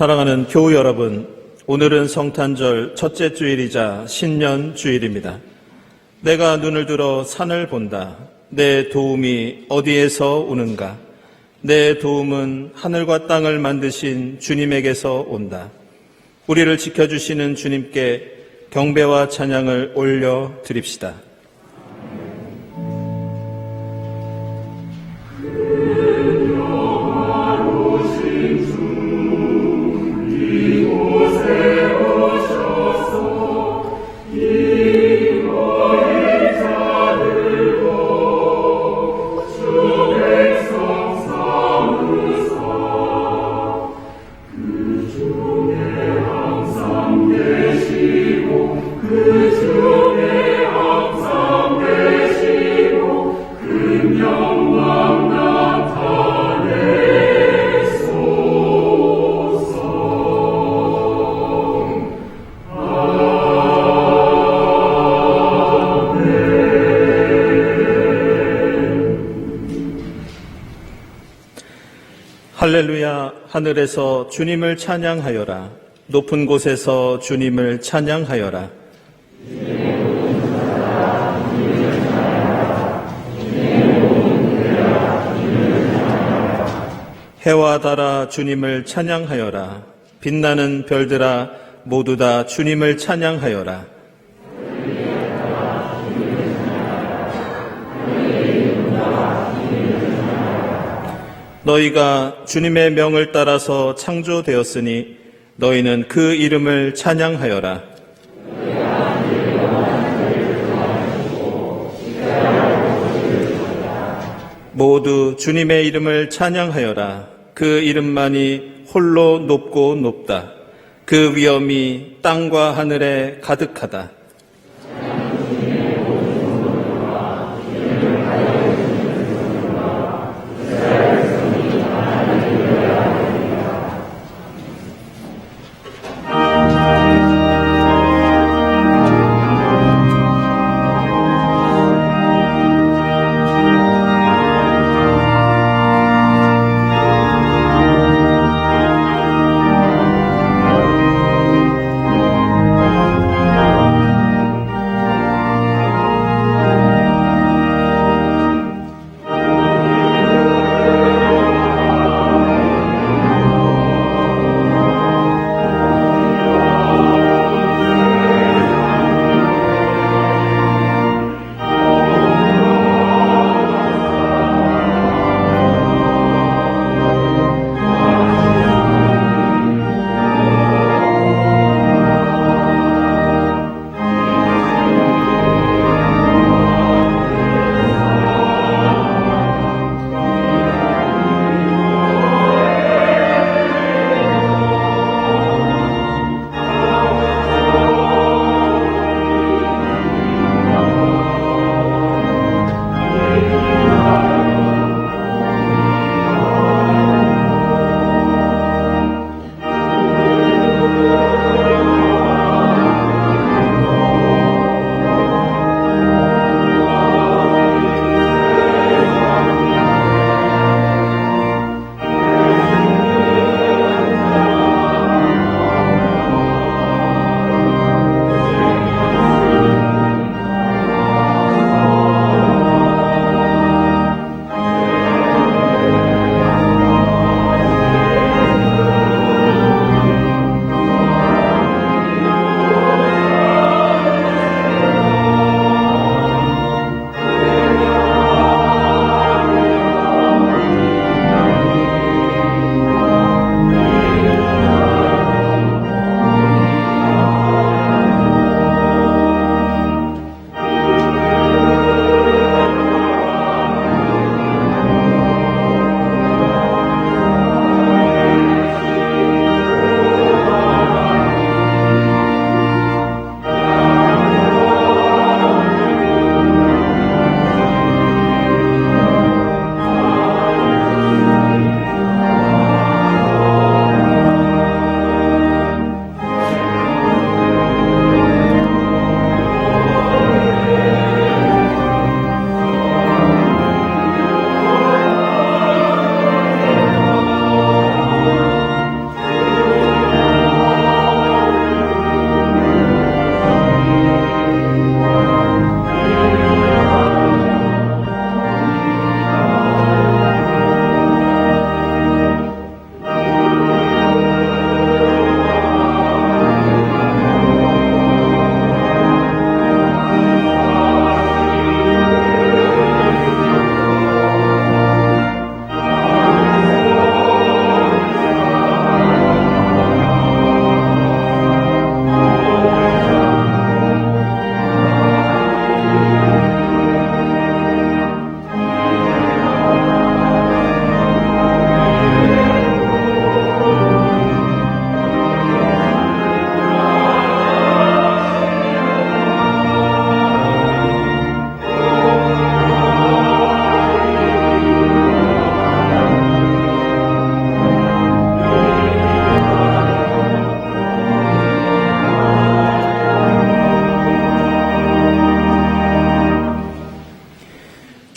사랑하는 교우 여러분, 오늘은 성탄절 첫째 주일이자 신년 주일입니다. 내가 눈을 들어 산을 본다. 내 도움이 어디에서 오는가? 내 도움은 하늘과 땅을 만드신 주님에게서 온다. 우리를 지켜주시는 주님께 경배와 찬양을 올려 드립시다. 할렐루야. 하늘에서 주님을 찬양하여라. 높은 곳에서 주님을 찬양하여라. 해와 달아 주님을 찬양하여라. 빛나는 별들아 모두 다 주님을 찬양하여라. 너희가 주님의 명을 따라서 창조되었으니 너희는 그 이름을 찬양하여라. 모두 주님의 이름을 찬양하여라. 그 이름만이 홀로 높고 높다. 그 위엄이 땅과 하늘에 가득하다.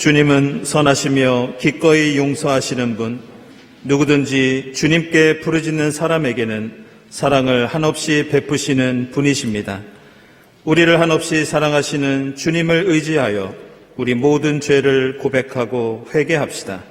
주님은 선하시며 기꺼이 용서하시는 분, 누구든지 주님께 부르짖는 사람에게는 사랑을 한없이 베푸시는 분이십니다. 우리를 한없이 사랑하시는 주님을 의지하여 우리 모든 죄를 고백하고 회개합시다.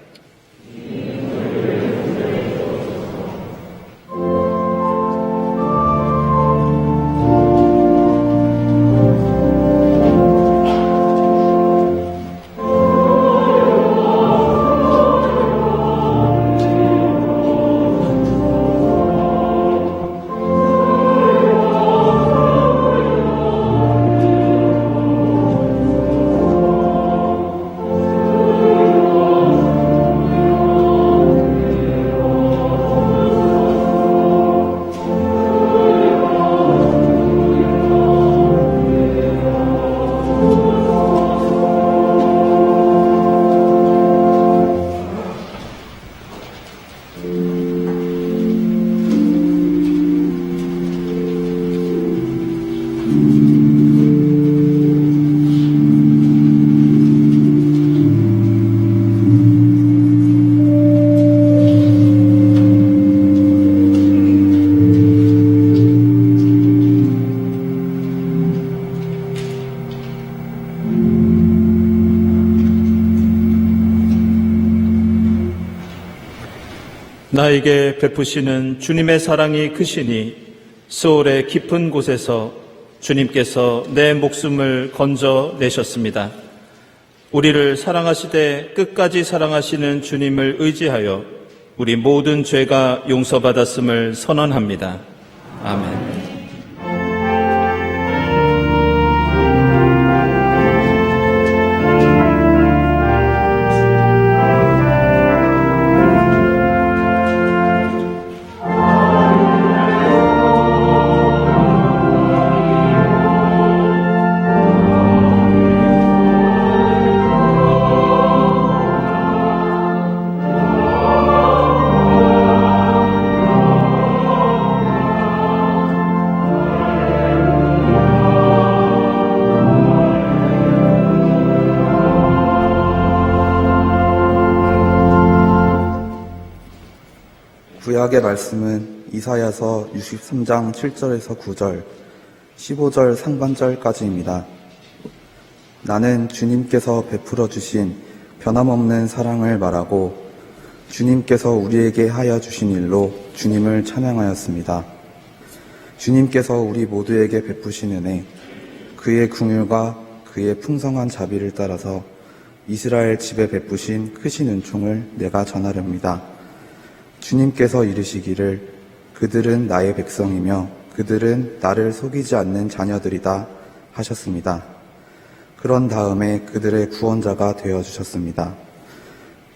나에게 베푸시는 주님의 사랑이 크시니 소울의 깊은 곳에서 주님께서 내 목숨을 건져내셨습니다. 우리를 사랑하시되 끝까지 사랑하시는 주님을 의지하여 우리 모든 죄가 용서받았음을 선언합니다. 아멘. 구약의 말씀은 이사야서 63장 7절에서 9절, 15절 상반절까지입니다. 나는 주님께서 베풀어 주신 변함없는 사랑을 말하고 주님께서 우리에게 하여 주신 일로 주님을 찬양하였습니다. 주님께서 우리 모두에게 베푸신 은혜, 그의 긍휼과 그의 풍성한 자비를 따라서 이스라엘 집에 베푸신 크신 은총을 내가 전하렵니다. 주님께서 이르시기를 그들은 나의 백성이며 그들은 나를 속이지 않는 자녀들이다 하셨습니다. 그런 다음에 그들의 구원자가 되어주셨습니다.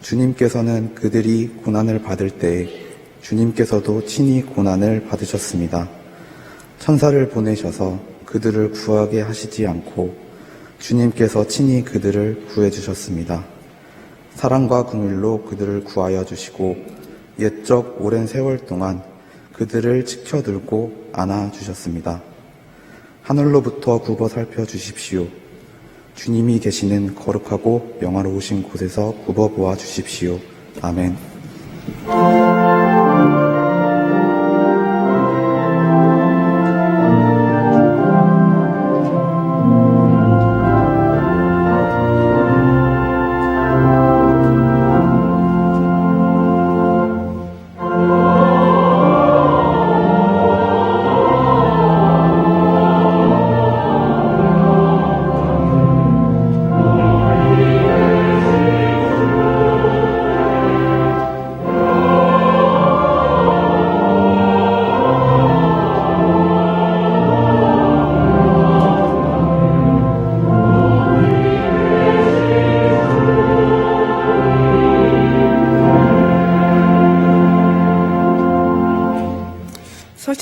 주님께서는 그들이 고난을 받을 때에 주님께서도 친히 고난을 받으셨습니다. 천사를 보내셔서 그들을 구하게 하시지 않고 주님께서 친히 그들을 구해주셨습니다. 사랑과 긍휼로 그들을 구하여 주시고 옛적 오랜 세월 동안 그들을 지켜들고 안아주셨습니다. 하늘로부터 굽어 살펴주십시오. 주님이 계시는 거룩하고 영화로우신 곳에서 굽어 보아 주십시오. 아멘.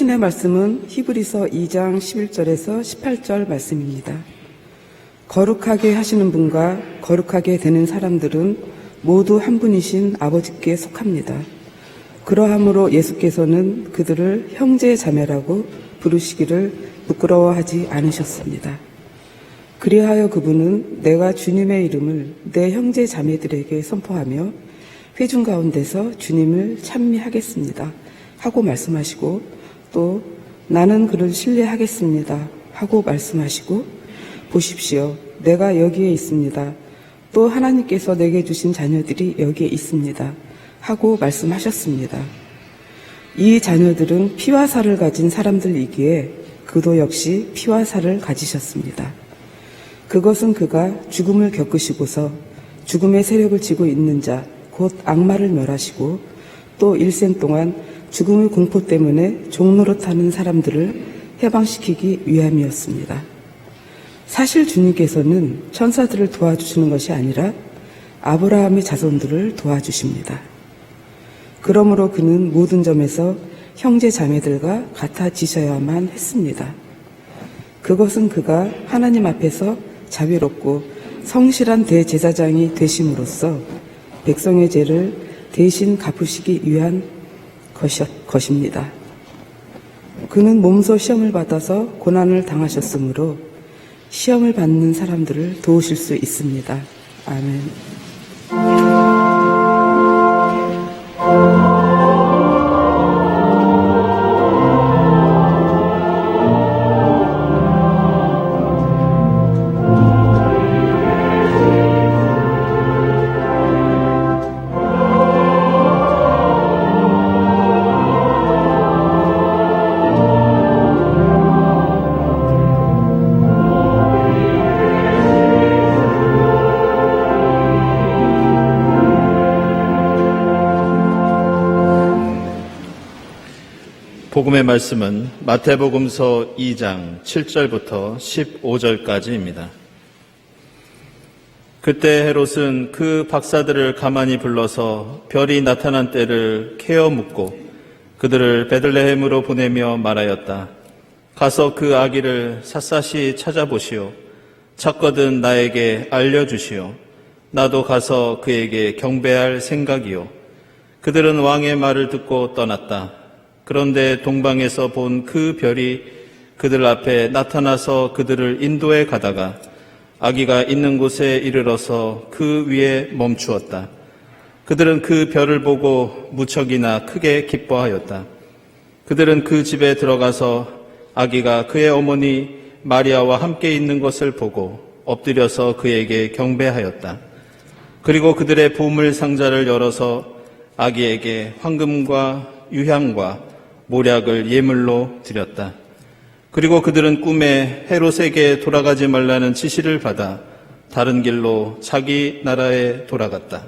서신의 말씀은 히브리서 2장 11절에서 18절 말씀입니다. 거룩하게 하시는 분과 거룩하게 되는 사람들은 모두 한 분이신 아버지께 속합니다. 그러함으로 예수께서는 그들을 형제 자매라고 부르시기를 부끄러워하지 않으셨습니다. 그리하여 그분은 내가 주님의 이름을 내 형제 자매들에게 선포하며 회중 가운데서 주님을 찬미하겠습니다 하고 말씀하시고, 또 나는 그를 신뢰하겠습니다 하고 말씀하시고, 보십시오, 내가 여기에 있습니다, 또 하나님께서 내게 주신 자녀들이 여기에 있습니다 하고 말씀하셨습니다. 이 자녀들은 피와 살을 가진 사람들이기에 그도 역시 피와 살을 가지셨습니다. 그것은 그가 죽음을 겪으시고서 죽음의 세력을 쥐고 있는 자, 곧 악마를 멸하시고 또 일생 동안 죽음의 공포 때문에 종노릇하는 사람들을 해방시키기 위함이었습니다. 사실 주님께서는 천사들을 도와주시는 것이 아니라 아브라함의 자손들을 도와주십니다. 그러므로 그는 모든 점에서 형제 자매들과 같아지셔야만 했습니다. 그것은 그가 하나님 앞에서 자비롭고 성실한 대제사장이 되심으로써 백성의 죄를 대신 갚으시기 위한 것입니다. 그는 몸소 시험을 받아서 고난을 당하셨으므로 시험을 받는 사람들을 도우실 수 있습니다. 아멘. 복음의 말씀은 마태복음서 2장 7절부터 15절까지입니다. 그때 헤롯은 그 박사들을 가만히 불러서 별이 나타난 때를 캐어 묻고 그들을 베들레헴으로 보내며 말하였다. 가서 그 아기를 샅샅이 찾아보시오. 찾거든 나에게 알려주시오. 나도 가서 그에게 경배할 생각이오. 그들은 왕의 말을 듣고 떠났다. 그런데 동방에서 본 그 별이 그들 앞에 나타나서 그들을 인도해 가다가 아기가 있는 곳에 이르러서 그 위에 멈추었다. 그들은 그 별을 보고 무척이나 크게 기뻐하였다. 그들은 그 집에 들어가서 아기가 그의 어머니 마리아와 함께 있는 것을 보고 엎드려서 그에게 경배하였다. 그리고 그들의 보물 상자를 열어서 아기에게 황금과 유향과 모략을 예물로 드렸다. 그리고 그들은 꿈에 헤롯에게 돌아가지 말라는 지시를 받아 다른 길로 자기 나라에 돌아갔다.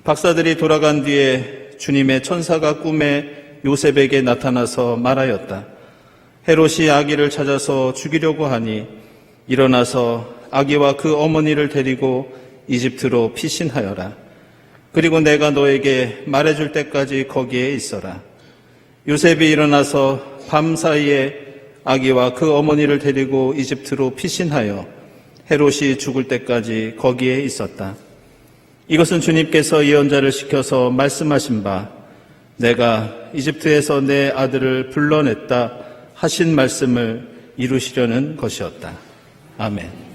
박사들이 돌아간 뒤에 주님의 천사가 꿈에 요셉에게 나타나서 말하였다. 헤롯이 아기를 찾아서 죽이려고 하니 일어나서 아기와 그 어머니를 데리고 이집트로 피신하여라. 그리고 내가 너에게 말해줄 때까지 거기에 있어라. 요셉이 일어나서 밤 사이에 아기와 그 어머니를 데리고 이집트로 피신하여 헤롯이 죽을 때까지 거기에 있었다. 이것은 주님께서 예언자를 시켜서 말씀하신 바 내가 이집트에서 내 아들을 불러냈다 하신 말씀을 이루시려는 것이었다. 아멘.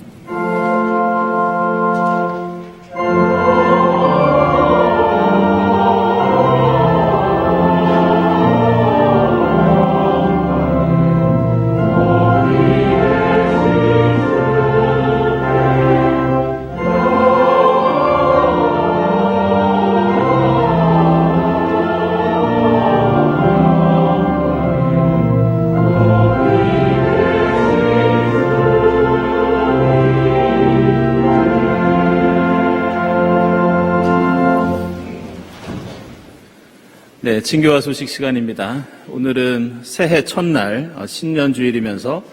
네, 친교와 소식 시간입니다. 오늘은 새해 첫날 신년주일이면서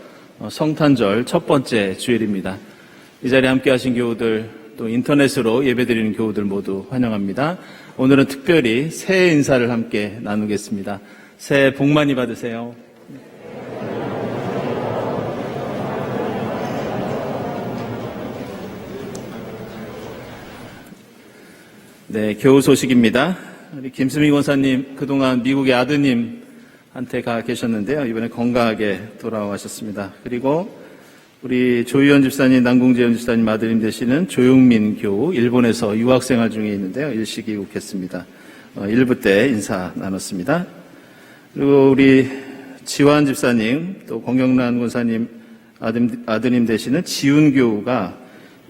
성탄절 첫 번째 주일입니다. 이 자리에 함께 하신 교우들, 또 인터넷으로 예배드리는 교우들 모두 환영합니다. 오늘은 특별히 새해 인사를 함께 나누겠습니다. 새해 복 많이 받으세요. 네, 교우 소식입니다. 우리 김수미 권사님 그동안 미국의 아드님한테 가 계셨는데요. 이번에 건강하게 돌아오셨습니다. 그리고 우리 조희연 집사님, 남궁재현 집사님 아드님 되시는 조용민 교우, 일본에서 유학생활 중에 있는데요. 일시 귀국했습니다. 1부 때 인사 나눴습니다. 그리고 우리 지환 집사님, 또 권경란 권사님 아드님 되시는 지훈 교우가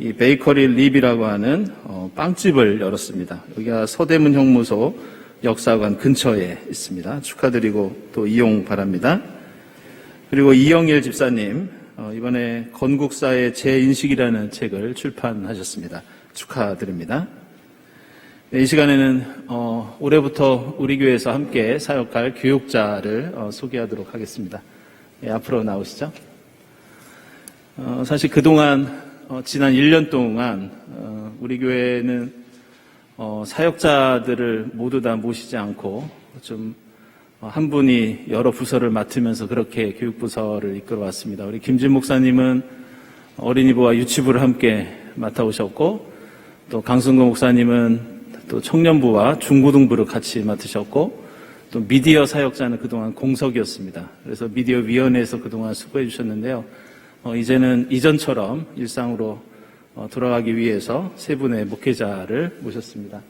이 베이커리 립이라고 하는 빵집을 열었습니다. 여기가 서대문 형무소 역사관 근처에 있습니다. 축하드리고 또 이용 바랍니다. 그리고 이영일 집사님, 이번에 건국사의 재인식이라는 책을 출판하셨습니다. 축하드립니다. 네, 이 시간에는 올해부터 우리 교회에서 함께 사역할 교육자를 소개하도록 하겠습니다. 네, 앞으로 나오시죠. 사실 그동안 지난 1년 동안 우리 교회는 사역자들을 모두 다 모시지 않고 좀 한 분이 여러 부서를 맡으면서 그렇게 교육부서를 이끌어 왔습니다. 우리 김진 목사님은 어린이부와 유치부를 함께 맡아오셨고, 또 강승구 목사님은 또 청년부와 중고등부를 같이 맡으셨고, 또 미디어 사역자는 그동안 공석이었습니다. 그래서 미디어 위원회에서 그동안 수고해 주셨는데요. 이제는 이전처럼 일상으로 돌아가기 위해서 세 분의 목회자를 모셨습니다.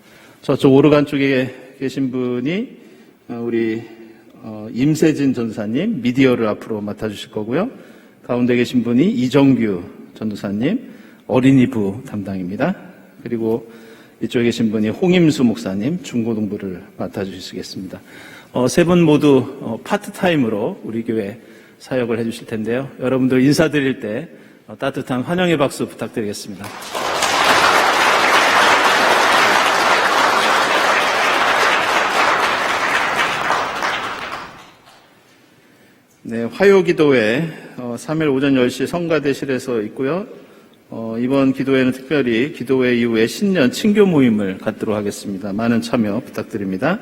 저쪽 오르간 쪽에 계신 분이 우리 임세진 전도사님, 미디어를 앞으로 맡아주실 거고요. 가운데 계신 분이 이정규 전도사님, 어린이부 담당입니다. 그리고 이쪽에 계신 분이 홍임수 목사님, 중고등부를 맡아주시겠습니다. 세 분 모두 파트타임으로 우리 교회 사역을 해주실 텐데요. 여러분들 인사드릴 때 따뜻한 환영의 박수 부탁드리겠습니다. 네, 화요기도회 3일 오전 10시 성가대실에서 있고요. 이번 기도회는 특별히 기도회 이후에 신년 친교 모임을 갖도록 하겠습니다. 많은 참여 부탁드립니다.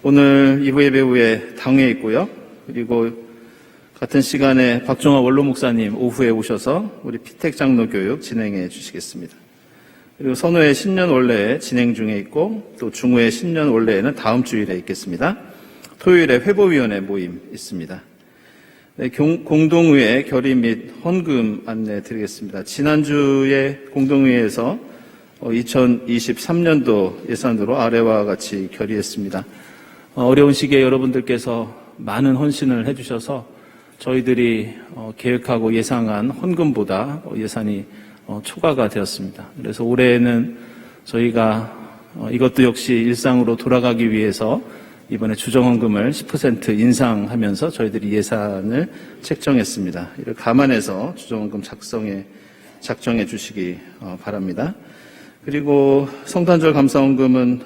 오늘 2부 예배 후에 당회에 있고요. 그리고 같은 시간에 박종화 원로 목사님 오후에 오셔서 우리 피택 장로 교육 진행해 주시겠습니다. 그리고 선후의 신년 원래 진행 중에 있고, 또 중후의 신년 원래는 다음 주일에 있겠습니다. 토요일에 회보위원회 모임 있습니다. 네, 공동의회 결의 및 헌금 안내 드리겠습니다. 지난주에 공동의회에서 2023년도 예산으로 아래와 같이 결의했습니다. 어려운 시기에 여러분들께서 많은 헌신을 해주셔서 저희들이 계획하고 예상한 헌금보다 예산이 초과가 되었습니다. 그래서 올해는 저희가 이것도 역시 일상으로 돌아가기 위해서 이번에 주정헌금을 10% 인상하면서 저희들이 예산을 책정했습니다. 이를 감안해서 주정헌금 작정해 주시기 바랍니다. 그리고 성탄절 감사헌금은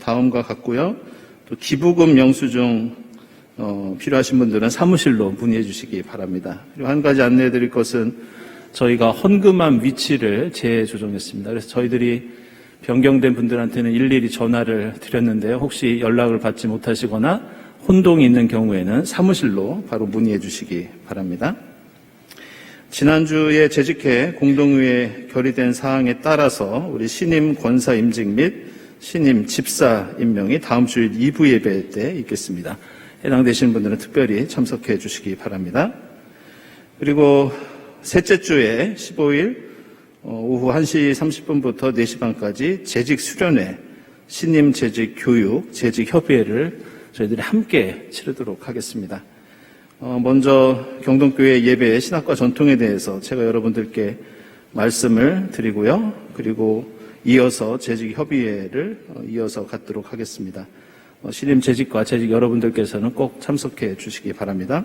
다음과 같고요. 또 기부금 영수증 필요하신 분들은 사무실로 문의해 주시기 바랍니다. 그리고 한 가지 안내해 드릴 것은 저희가 헌금함 위치를 재조정했습니다. 그래서 저희들이 변경된 분들한테는 일일이 전화를 드렸는데요. 혹시 연락을 받지 못하시거나 혼동이 있는 경우에는 사무실로 바로 문의해 주시기 바랍니다. 지난주에 재직회 공동의회 결의된 사항에 따라서 우리 신임 권사 임직 및 신임 집사 임명이 다음 주일 2부 예배 때 있겠습니다. 해당되시는 분들은 특별히 참석해 주시기 바랍니다. 그리고 셋째 주에 15일 오후 1시 30분부터 4시 반까지 재직 수련회, 신임 재직 교육, 재직 협의회를 저희들이 함께 치르도록 하겠습니다. 먼저 경동교회 예배 신학과 전통에 대해서 제가 여러분들께 말씀을 드리고요. 그리고 이어서 재직 협의회를 이어서 갖도록 하겠습니다. 신임 재직과 재직 여러분들께서는 꼭 참석해 주시기 바랍니다.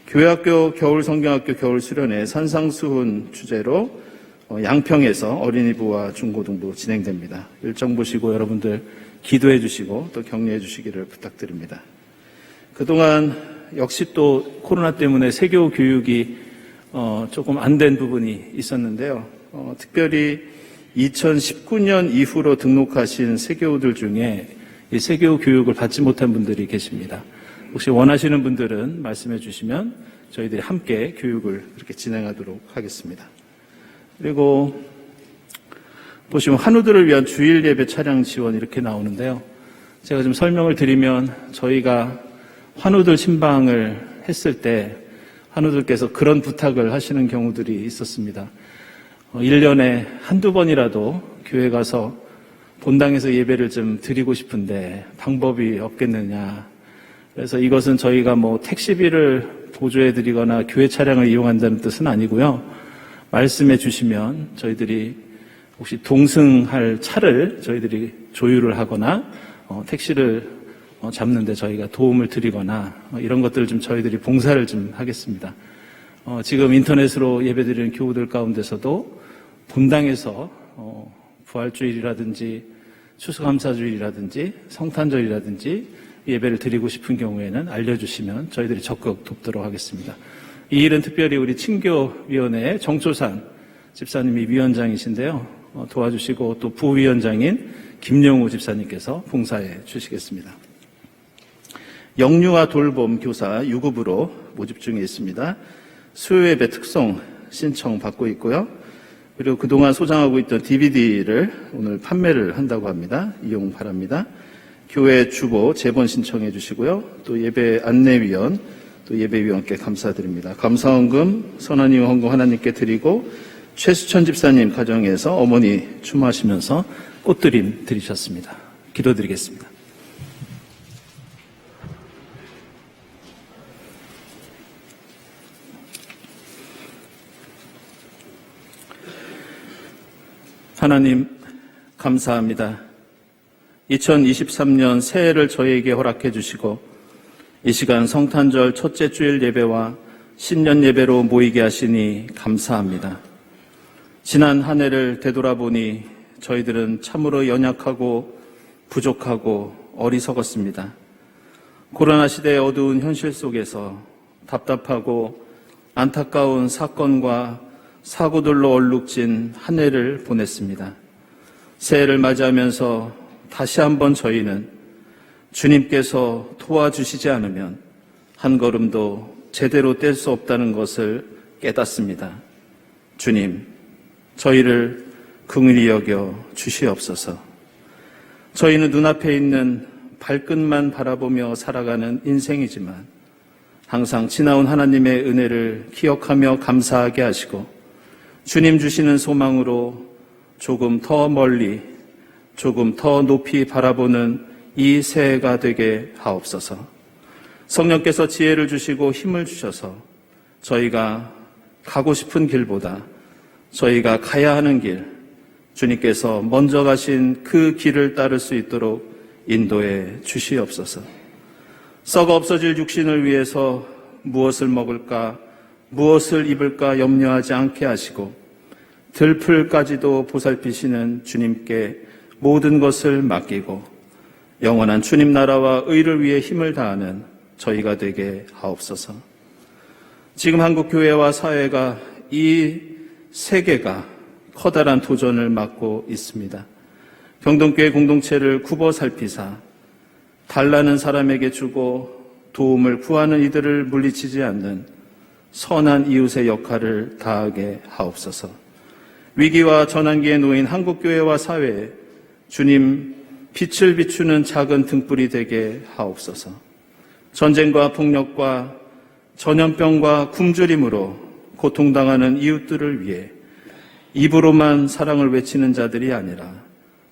교회학교 겨울 성경학교 겨울 수련회 산상수훈 주제로 양평에서 어린이부와 중고등부 진행됩니다. 일정 보시고 여러분들 기도해 주시고 또 격려해 주시기를 부탁드립니다. 그동안 역시 또 코로나 때문에 세교 교육이 조금 안 된 부분이 있었는데요. 특별히 2019년 이후로 등록하신 세교우들 중에 이 세교 교육을 받지 못한 분들이 계십니다. 혹시 원하시는 분들은 말씀해 주시면 저희들이 함께 교육을 그렇게 진행하도록 하겠습니다. 그리고 보시면 환우들을 위한 주일 예배 차량 지원 이렇게 나오는데요. 제가 좀 설명을 드리면 저희가 환우들 신방을 했을 때 환우들께서 그런 부탁을 하시는 경우들이 있었습니다. 1년에 한두 번이라도 교회 가서 본당에서 예배를 좀 드리고 싶은데 방법이 없겠느냐. 그래서 이것은 저희가 택시비를 보조해 드리거나 교회 차량을 이용한다는 뜻은 아니고요. 말씀해 주시면 저희들이 혹시 동승할 차를 저희들이 조율을 하거나 택시를 잡는데 저희가 도움을 드리거나 이런 것들을 좀 저희들이 봉사를 좀 하겠습니다. 지금 인터넷으로 예배드리는 교우들 가운데서도 본당에서 부활주일이라든지 추수감사주일이라든지 성탄절이라든지 예배를 드리고 싶은 경우에는 알려주시면 저희들이 적극 돕도록 하겠습니다. 이 일은 특별히 우리 친교위원회의 정초산 집사님이 위원장이신데요. 도와주시고 또 부위원장인 김영우 집사님께서 봉사해 주시겠습니다. 영유아 돌봄 교사 6급으로 모집 중에 있습니다. 수요예배 특송 신청 받고 있고요. 그리고 그동안 소장하고 있던 DVD를 오늘 판매를 한다고 합니다. 이용 바랍니다. 교회 주보 제본 신청해 주시고요. 또 예배 안내위원, 또 예배위원께 감사드립니다. 감사헌금, 선한이유 헌금 하나님께 드리고 최수천 집사님 가정에서 어머니 추모하시면서 꽃드림 드리셨습니다. 기도드리겠습니다. 하나님 감사합니다. 2023년 새해를 저희에게 허락해 주시고 이 시간 성탄절 첫째 주일 예배와 신년 예배로 모이게 하시니 감사합니다. 지난 한 해를 되돌아보니 저희들은 참으로 연약하고 부족하고 어리석었습니다. 코로나 시대의 어두운 현실 속에서 답답하고 안타까운 사건과 사고들로 얼룩진 한 해를 보냈습니다. 새해를 맞이하면서 다시 한번 저희는 주님께서 도와주시지 않으면 한 걸음도 제대로 뗄 수 없다는 것을 깨닫습니다. 주님, 저희를 긍휼히 여겨 주시옵소서. 저희는 눈앞에 있는 발끝만 바라보며 살아가는 인생이지만 항상 지나온 하나님의 은혜를 기억하며 감사하게 하시고 주님 주시는 소망으로 조금 더 멀리, 조금 더 높이 바라보는 이 새해가 되게 하옵소서. 성령께서 지혜를 주시고 힘을 주셔서 저희가 가고 싶은 길보다 저희가 가야 하는 길, 주님께서 먼저 가신 그 길을 따를 수 있도록 인도해 주시옵소서. 썩어 없어질 육신을 위해서 무엇을 먹을까, 무엇을 입을까 염려하지 않게 하시고 들풀까지도 보살피시는 주님께 모든 것을 맡기고 영원한 주님 나라와 의를 위해 힘을 다하는 저희가 되게 하옵소서. 지금 한국교회와 사회가 이 세계가 커다란 도전을 맞고 있습니다. 병동교회 공동체를 굽어 살피사 달라는 사람에게 주고 도움을 구하는 이들을 물리치지 않는 선한 이웃의 역할을 다하게 하옵소서. 위기와 전환기에 놓인 한국교회와 사회에 주님 빛을 비추는 작은 등불이 되게 하옵소서. 전쟁과 폭력과 전염병과 굶주림으로 고통당하는 이웃들을 위해 입으로만 사랑을 외치는 자들이 아니라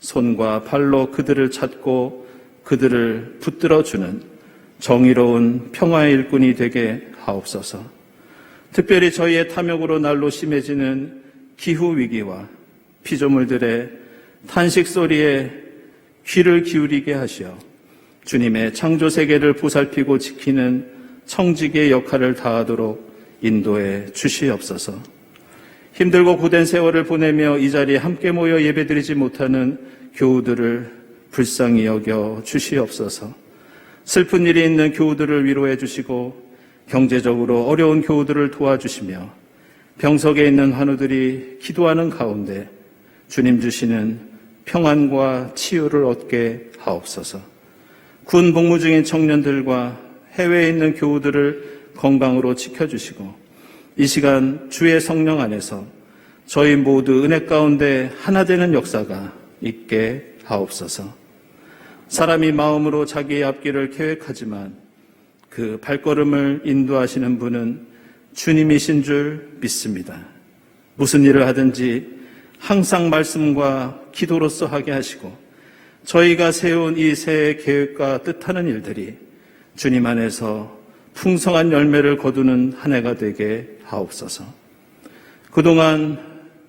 손과 발로 그들을 찾고 그들을 붙들어주는 정의로운 평화의 일꾼이 되게 하옵소서. 특별히 저희의 탐욕으로 날로 심해지는 기후위기와 피조물들의 탄식 소리에 귀를 기울이게 하시어 주님의 창조세계를 보살피고 지키는 청지기의 역할을 다하도록 인도해 주시옵소서. 힘들고 고된 세월을 보내며 이 자리에 함께 모여 예배드리지 못하는 교우들을 불쌍히 여겨 주시옵소서. 슬픈 일이 있는 교우들을 위로해 주시고 경제적으로 어려운 교우들을 도와주시며 병석에 있는 환우들이 기도하는 가운데 주님 주시는 평안과 치유를 얻게 하옵소서. 군 복무 중인 청년들과 해외에 있는 교우들을 건강으로 지켜주시고 이 시간 주의 성령 안에서 저희 모두 은혜 가운데 하나 되는 역사가 있게 하옵소서. 사람이 마음으로 자기의 앞길을 계획하지만 그 발걸음을 인도하시는 분은 주님이신 줄 믿습니다. 무슨 일을 하든지 항상 말씀과 기도로써 하게 하시고 저희가 세운 이 새해 계획과 뜻하는 일들이 주님 안에서 풍성한 열매를 거두는 한 해가 되게 하옵소서. 그동안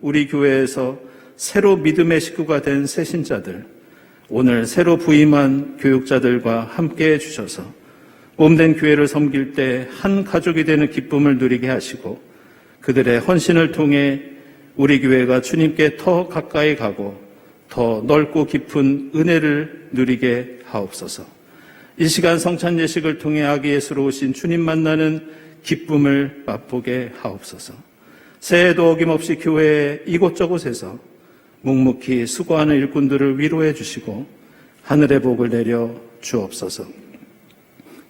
우리 교회에서 새로 믿음의 식구가 된 새신자들, 오늘 새로 부임한 교육자들과 함께해 주셔서 몸된 교회를 섬길 때 한 가족이 되는 기쁨을 누리게 하시고 그들의 헌신을 통해 우리 교회가 주님께 더 가까이 가고 더 넓고 깊은 은혜를 누리게 하옵소서. 이 시간 성찬 예식을 통해 아기 예수로 오신 주님 만나는 기쁨을 맛보게 하옵소서. 새해에도 어김없이 교회 이곳저곳에서 묵묵히 수고하는 일꾼들을 위로해 주시고 하늘의 복을 내려 주옵소서.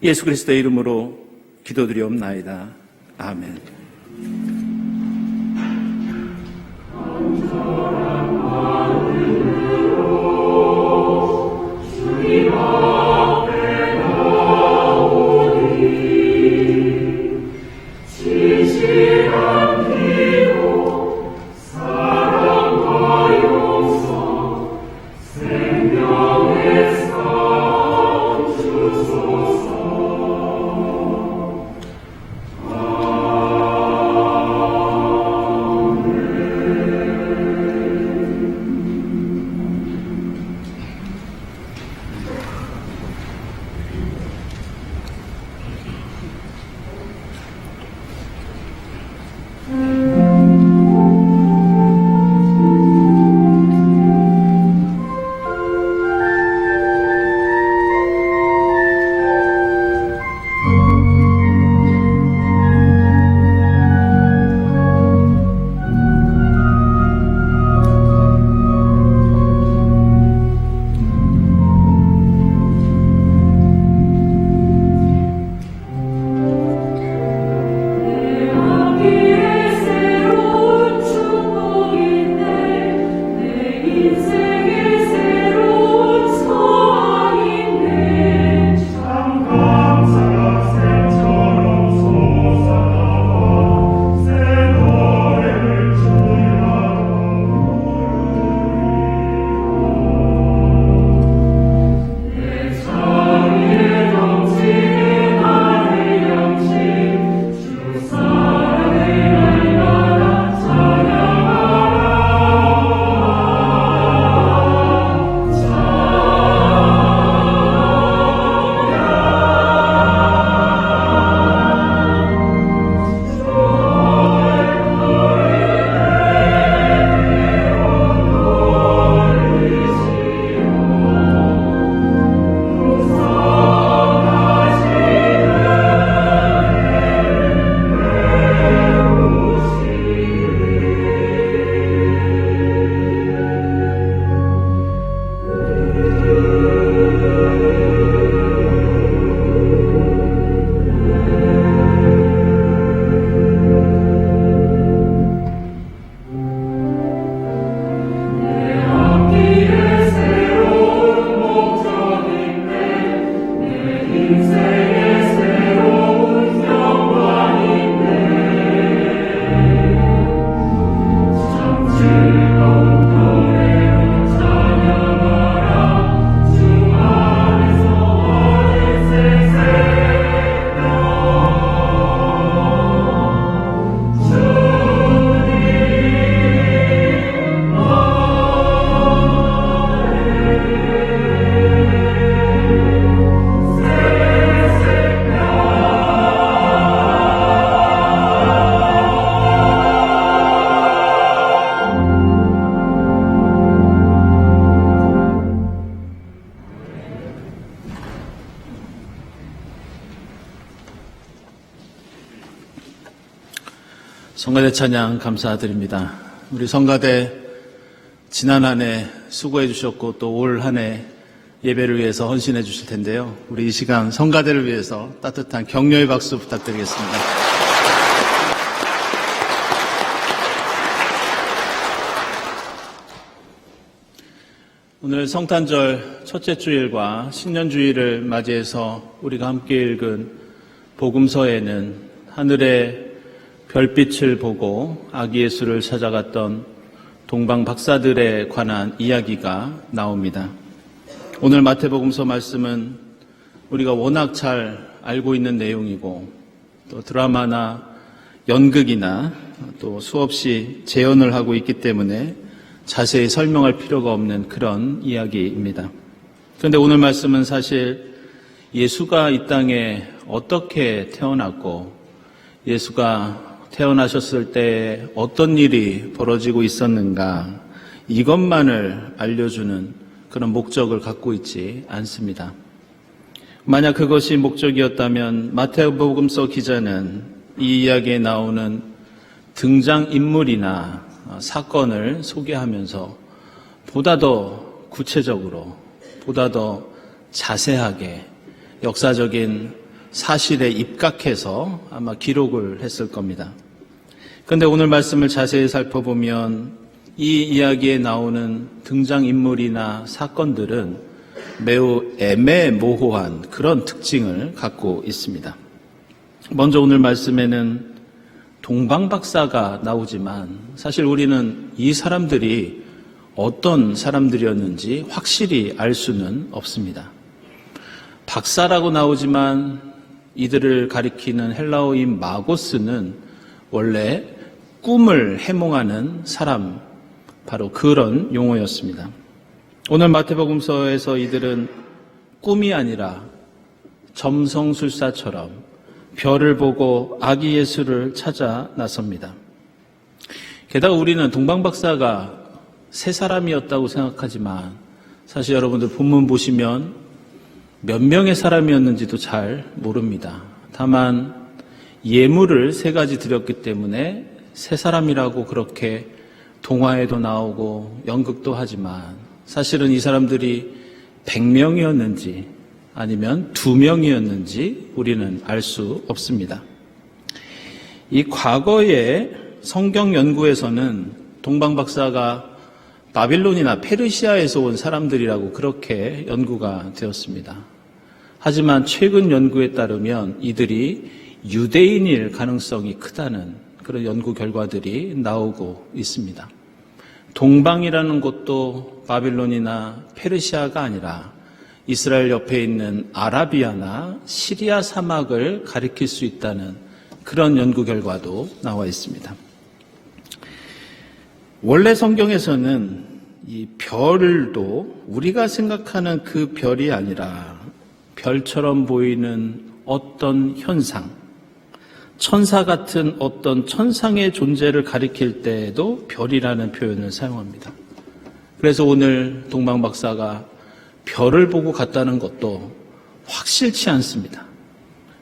예수 그리스도의 이름으로 기도드리옵나이다. 아멘. 성가대 찬양 감사드립니다. 우리 성가대 지난 한 해 수고해 주셨고 또 올 한 해 예배를 위해서 헌신해 주실 텐데요. 우리 이 시간 성가대를 위해서 따뜻한 격려의 박수 부탁드리겠습니다. 오늘 성탄절 첫째 주일과 신년주일을 맞이해서 우리가 함께 읽은 복음서에는 하늘의 별빛을 보고 아기 예수를 찾아갔던 동방 박사들에 관한 이야기가 나옵니다. 오늘 마태복음서 말씀은 우리가 워낙 잘 알고 있는 내용이고 또 드라마나 연극이나 또 수없이 재현을 하고 있기 때문에 자세히 설명할 필요가 없는 그런 이야기입니다. 그런데 오늘 말씀은 사실 예수가 이 땅에 어떻게 태어났고 예수가 태어나셨을 때 어떤 일이 벌어지고 있었는가 이것만을 알려주는 그런 목적을 갖고 있지 않습니다. 만약 그것이 목적이었다면 마태복음서 기자는 이 이야기에 나오는 등장인물이나 사건을 소개하면서 보다 더 구체적으로, 보다 더 자세하게 역사적인 사실에 입각해서 아마 기록을 했을 겁니다. 그런데 오늘 말씀을 자세히 살펴보면 이 이야기에 나오는 등장인물이나 사건들은 매우 애매모호한 그런 특징을 갖고 있습니다. 먼저 오늘 말씀에는 동방박사가 나오지만 사실 우리는 이 사람들이 어떤 사람들이었는지 확실히 알 수는 없습니다. 박사라고 나오지만 이들을 가리키는 헬라어인 마고스는 원래 꿈을 해몽하는 사람, 바로 그런 용어였습니다. 오늘 마태복음서에서 이들은 꿈이 아니라 점성술사처럼 별을 보고 아기 예수를 찾아 나섭니다. 게다가 우리는 동방박사가 세 사람이었다고 생각하지만 사실 여러분들 본문 보시면 몇 명의 사람이었는지도 잘 모릅니다. 다만 예물을 3가지 드렸기 때문에 3사람이라고 그렇게 동화에도 나오고 연극도 하지만 사실은 이 사람들이 100명이었는지 아니면 2명이었는지 우리는 알 수 없습니다. 이 과거의 성경 연구에서는 동방박사가 바빌론이나 페르시아에서 온 사람들이라고 그렇게 연구가 되었습니다. 하지만 최근 연구에 따르면 이들이 유대인일 가능성이 크다는 그런 연구 결과들이 나오고 있습니다. 동방이라는 곳도 바빌론이나 페르시아가 아니라 이스라엘 옆에 있는 아라비아나 시리아 사막을 가리킬 수 있다는 그런 연구 결과도 나와 있습니다. 원래 성경에서는 이 별도 우리가 생각하는 그 별이 아니라 별처럼 보이는 어떤 현상, 천사 같은 어떤 천상의 존재를 가리킬 때에도 별이라는 표현을 사용합니다. 그래서 오늘 동방박사가 별을 보고 갔다는 것도 확실치 않습니다.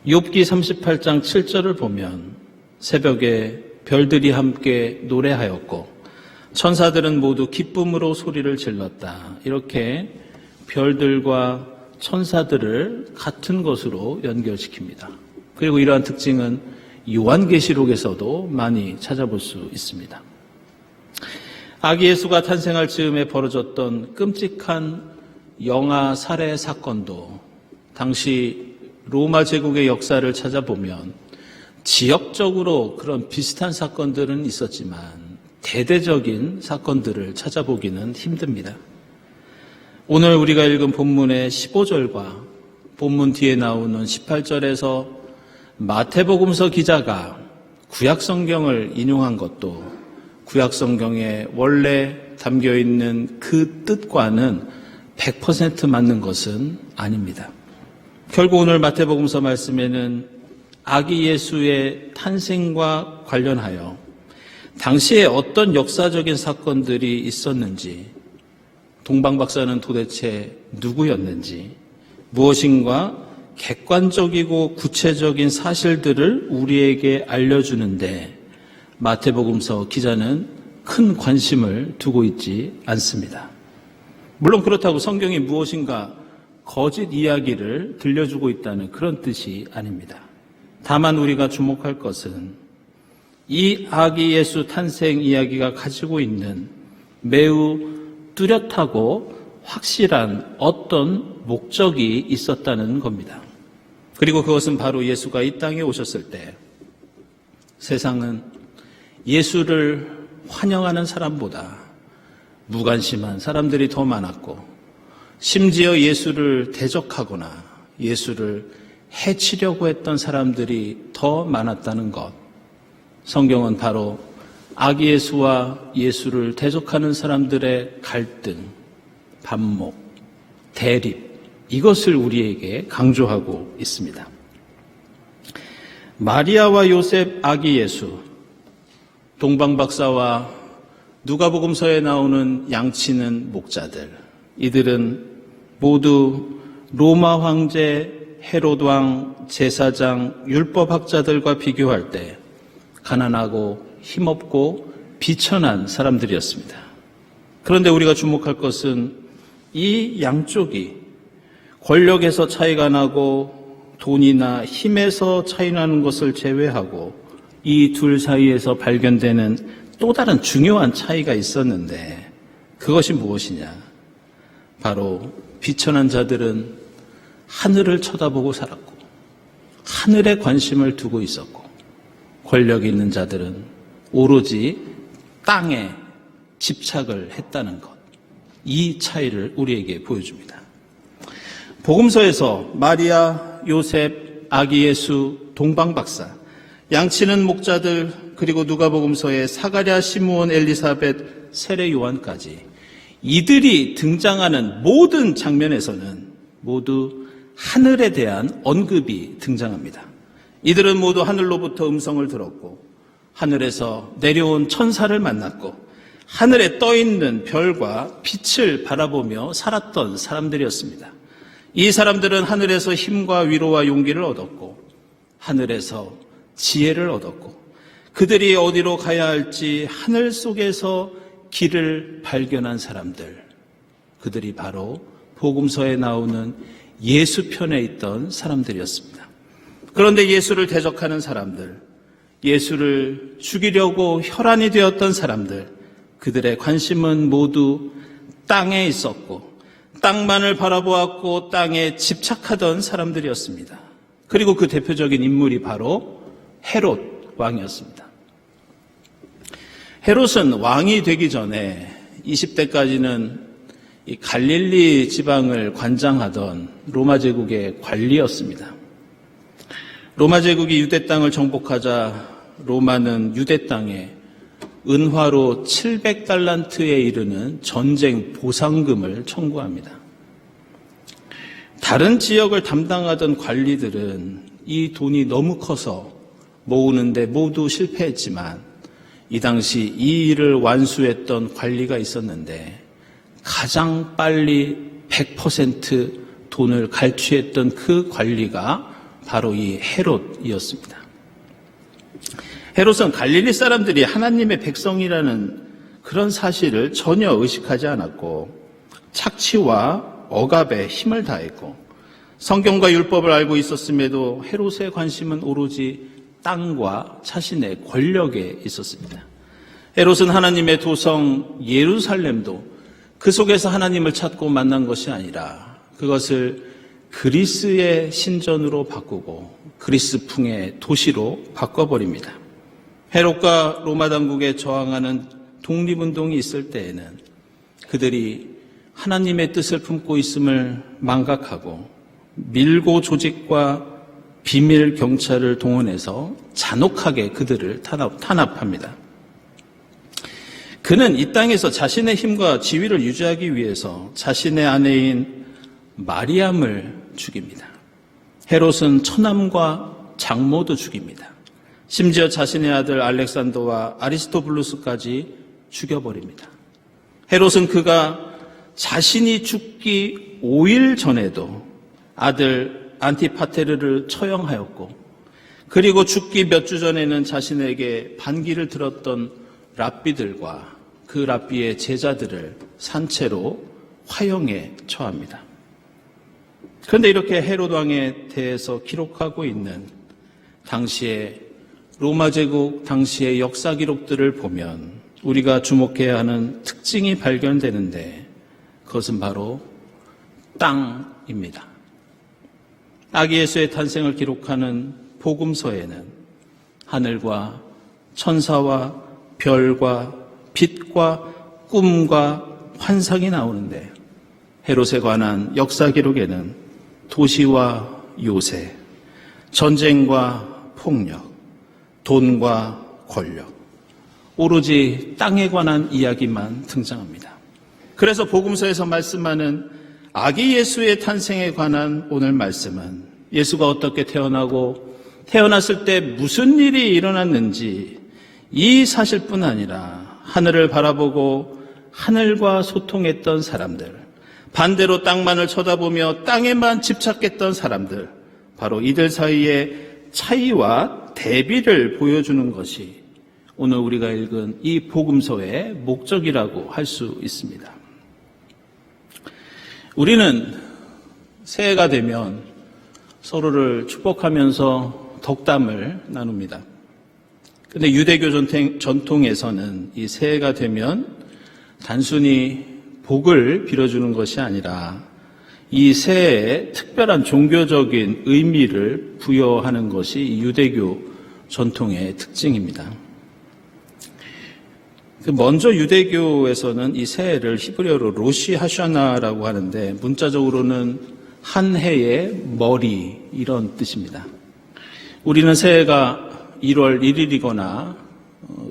욥기 38장 7절을 보면 새벽에 별들이 함께 노래하였고 천사들은 모두 기쁨으로 소리를 질렀다. 이렇게 별들과 천사들을 같은 것으로 연결시킵니다. 그리고 이러한 특징은 요한계시록에서도 많이 찾아볼 수 있습니다. 아기 예수가 탄생할 즈음에 벌어졌던 끔찍한 영아 살해 사건도 당시 로마 제국의 역사를 찾아보면 지역적으로 그런 비슷한 사건들은 있었지만 대대적인 사건들을 찾아보기는 힘듭니다. 오늘 우리가 읽은 본문의 15절과 본문 뒤에 나오는 18절에서 마태복음서 기자가 구약성경을 인용한 것도 구약성경에 원래 담겨있는 그 뜻과는 100% 맞는 것은 아닙니다. 결국 오늘 마태복음서 말씀에는 아기 예수의 탄생과 관련하여 당시에 어떤 역사적인 사건들이 있었는지, 동방박사는 도대체 누구였는지, 무엇인가 객관적이고 구체적인 사실들을 우리에게 알려주는데 마태복음서 기자는 큰 관심을 두고 있지 않습니다. 물론 그렇다고 성경이 무엇인가 거짓 이야기를 들려주고 있다는 그런 뜻이 아닙니다. 다만 우리가 주목할 것은 이 아기 예수 탄생 이야기가 가지고 있는 매우 뚜렷하고 확실한 어떤 목적이 있었다는 겁니다. 그리고 그것은 바로 예수가 이 땅에 오셨을 때 세상은 예수를 환영하는 사람보다 무관심한 사람들이 더 많았고, 심지어 예수를 대적하거나 예수를 해치려고 했던 사람들이 더 많았다는 것. 성경은 바로 아기 예수와 예수를 대적하는 사람들의 갈등, 반목, 대립, 이것을 우리에게 강조하고 있습니다. 마리아와 요셉 아기 예수, 동방박사와 누가복음서에 나오는 양치는 목자들, 이들은 모두 로마 황제, 헤롯 왕, 제사장, 율법학자들과 비교할 때 가난하고 힘없고 비천한 사람들이었습니다. 그런데 우리가 주목할 것은 이 양쪽이 권력에서 차이가 나고 돈이나 힘에서 차이 나는 것을 제외하고 이 둘 사이에서 발견되는 또 다른 중요한 차이가 있었는데, 그것이 무엇이냐? 바로 비천한 자들은 하늘을 쳐다보고 살았고 하늘에 관심을 두고 있었고, 권력이 있는 자들은 오로지 땅에 집착을 했다는 것, 이 차이를 우리에게 보여줍니다. 복음서에서 마리아, 요셉, 아기 예수, 동방박사, 양치는 목자들, 그리고 누가복음서의 사가랴, 시므온, 엘리사벳, 세례 요한까지 이들이 등장하는 모든 장면에서는 모두 하늘에 대한 언급이 등장합니다. 이들은 모두 하늘로부터 음성을 들었고 하늘에서 내려온 천사를 만났고 하늘에 떠있는 별과 빛을 바라보며 살았던 사람들이었습니다. 이 사람들은 하늘에서 힘과 위로와 용기를 얻었고 하늘에서 지혜를 얻었고 그들이 어디로 가야 할지 하늘 속에서 길을 발견한 사람들, 그들이 바로 복음서에 나오는 예수 편에 있던 사람들이었습니다. 그런데 예수를 대적하는 사람들, 예수를 죽이려고 혈안이 되었던 사람들, 그들의 관심은 모두 땅에 있었고 땅만을 바라보았고 땅에 집착하던 사람들이었습니다. 그리고 그 대표적인 인물이 바로 헤롯 왕이었습니다. 헤롯은 왕이 되기 전에 20대까지는 이 갈릴리 지방을 관장하던 로마 제국의 관리였습니다. 로마 제국이 유대 땅을 정복하자 로마는 유대 땅에 은화로 700달란트에 이르는 전쟁 보상금을 청구합니다. 다른 지역을 담당하던 관리들은 이 돈이 너무 커서 모으는데 모두 실패했지만 이 당시 이 일을 완수했던 관리가 있었는데 가장 빨리 100% 돈을 갈취했던 그 관리가 바로 이 헤롯이었습니다. 헤롯은 갈릴리 사람들이 하나님의 백성이라는 그런 사실을 전혀 의식하지 않았고 착취와 억압에 힘을 다했고 성경과 율법을 알고 있었음에도 헤롯의 관심은 오로지 땅과 자신의 권력에 있었습니다. 헤롯은 하나님의 도성 예루살렘도 그 속에서 하나님을 찾고 만난 것이 아니라 그것을 그리스의 신전으로 바꾸고 그리스풍의 도시로 바꿔버립니다. 헤롯과 로마 당국에 저항하는 독립운동이 있을 때에는 그들이 하나님의 뜻을 품고 있음을 망각하고 밀고 조직과 비밀 경찰을 동원해서 잔혹하게 그들을 탄압합니다. 그는 이 땅에서 자신의 힘과 지위를 유지하기 위해서 자신의 아내인 마리암을 죽입니다. 헤롯은 처남과 장모도 죽입니다. 심지어 자신의 아들 알렉산더와 아리스토블루스까지 죽여버립니다. 헤롯은 그가 자신이 죽기 5일 전에도 아들 안티파테르를 처형하였고 그리고 죽기 몇 주 전에는 자신에게 반기를 들었던 랍비들과 그 랍비의 제자들을 산채로 화형에 처합니다. 그런데 이렇게 헤롯 왕에 대해서 기록하고 있는 당시의 로마 제국 당시의 역사 기록들을 보면 우리가 주목해야 하는 특징이 발견되는데 그것은 바로 땅입니다. 아기 예수의 탄생을 기록하는 복음서에는 하늘과 천사와 별과 빛과 꿈과 환상이 나오는데 헤롯에 관한 역사 기록에는 도시와 요새, 전쟁과 폭력, 돈과 권력, 오로지 땅에 관한 이야기만 등장합니다. 그래서 복음서에서 말씀하는 아기 예수의 탄생에 관한 오늘 말씀은 예수가 어떻게 태어나고 태어났을 때 무슨 일이 일어났는지 이 사실뿐 아니라 하늘을 바라보고 하늘과 소통했던 사람들, 반대로 땅만을 쳐다보며 땅에만 집착했던 사람들, 바로 이들 사이의 차이와 대비를 보여주는 것이 오늘 우리가 읽은 이 복음서의 목적이라고 할 수 있습니다. 우리는 새해가 되면 서로를 축복하면서 덕담을 나눕니다. 그런데 유대교 전통에서는 이 새해가 되면 단순히 복을 빌어주는 것이 아니라 이 새해에 특별한 종교적인 의미를 부여하는 것이 유대교 전통의 특징입니다. 먼저 유대교에서는 이 새해를 히브리어로 로시 하샤나라고 하는데 문자적으로는 한 해의 머리 이런 뜻입니다. 우리는 새해가 1월 1일이거나